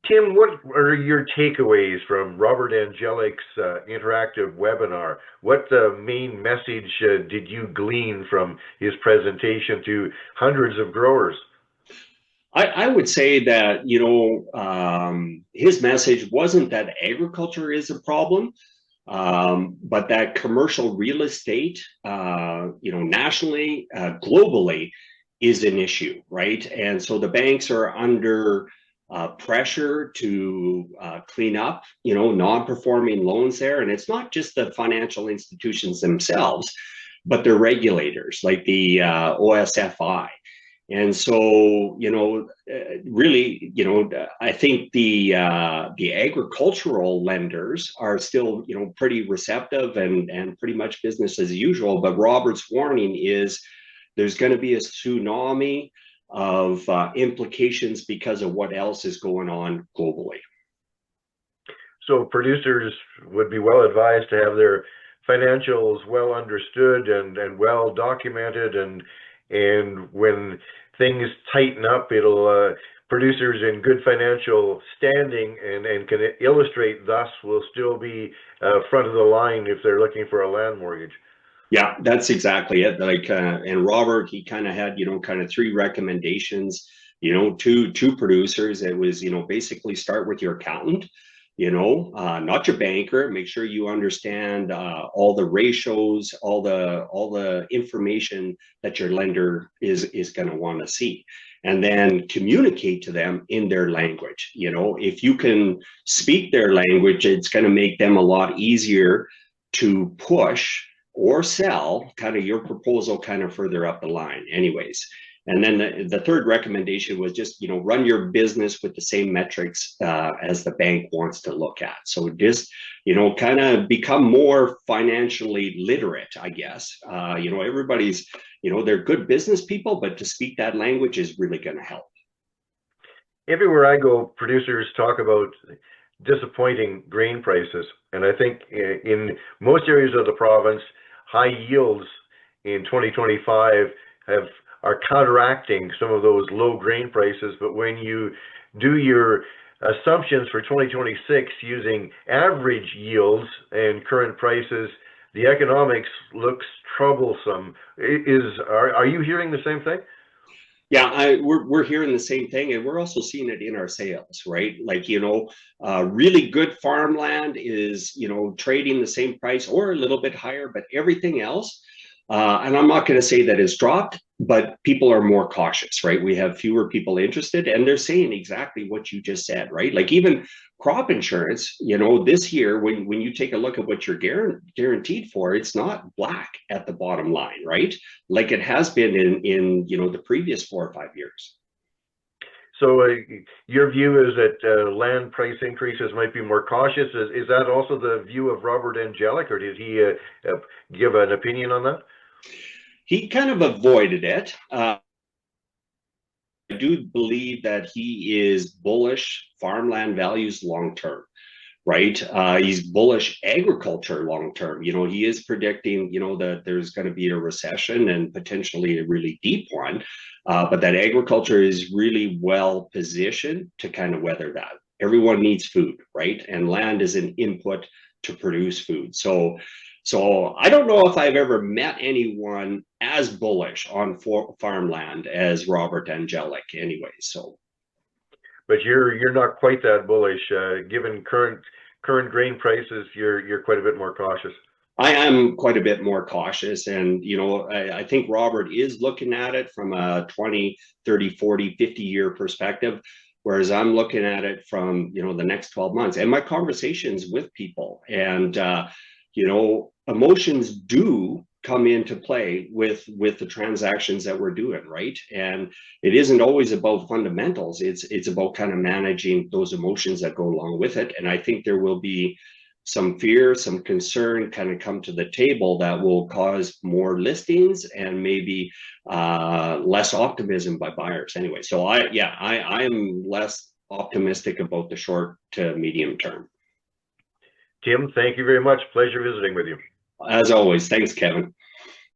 Tim, what are your takeaways from Robert Andjelic's interactive webinar? What main message did you glean from his presentation to hundreds of growers? I would say that, his message wasn't that agriculture is a problem, but that commercial real estate, nationally, globally, is an issue, right? And so the banks are under pressure to clean up, non-performing loans there. And it's not just the financial institutions themselves, but the regulators like the OSFI. And so, really, I think the agricultural lenders are still, pretty receptive and pretty much business as usual. But Robert's warning is there's going to be a tsunami of implications because of what else is going on globally. So producers would be well advised to have their financials well understood and well documented, and when things tighten up, it'll producers in good financial standing and can illustrate thus will still be front of the line if they're looking for a land mortgage. Yeah, that's exactly it. Like, and Robert, he kind of had, kind of three recommendations, to producers. It was, basically start with your accountant, not your banker. Make sure you understand all the ratios, all the information that your lender is going to want to see, and then communicate to them in their language. If you can speak their language, it's going to make them a lot easier to push or sell kind of your proposal kind of further up the line anyways. And then the third recommendation was just, run your business with the same metrics as the bank wants to look at. So just, kind of become more financially literate, I guess. Everybody's, they're good business people, but to speak that language is really going to help. Everywhere I go, producers talk about disappointing grain prices. And I think in most areas of the province, high yields in 2025 are counteracting some of those low grain prices. But when you do your assumptions for 2026 using average yields and current prices, the economics looks troublesome. Are you hearing the same thing? Yeah, we're hearing the same thing, and we're also seeing it in our sales, right? Like, really good farmland is, trading the same price or a little bit higher, but everything else, and I'm not going to say that it's dropped, but people are more cautious, right? We have fewer people interested, and they're saying exactly what you just said, right? Like even crop insurance, this year, when you take a look at what you're guaranteed for, it's not black at the bottom line, right? Like it has been in the previous 4 or 5 years. So your view is that land price increases might be more cautious. Is that also the view of Robert Andjelic, or did he give an opinion on that? He kind of avoided it. I do believe that he is bullish farmland values long term, right? He's bullish agriculture long term. He is predicting, that there's going to be a recession and potentially a really deep one, but that agriculture is really well positioned to kind of weather that. Everyone needs food, right? And land is an input to produce food. So I don't know if I've ever met anyone as bullish on farmland as Robert Andjelic anyway. So, but you're not quite that bullish, given current grain prices. You're quite a bit more cautious. I am quite a bit more cautious, and I think Robert is looking at it from a 20, 30, 40, 50-year perspective, whereas I'm looking at it from the next 12 months and my conversations with people. And emotions do come into play with the transactions that we're doing, right? And it isn't always about fundamentals. It's about kind of managing those emotions that go along with it. And I think there will be some fear, some concern kind of come to the table that will cause more listings and maybe less optimism by buyers anyway. So I am less optimistic about the short to medium term. Tim, thank you very much. Pleasure visiting with you. As always, thanks, Kevin.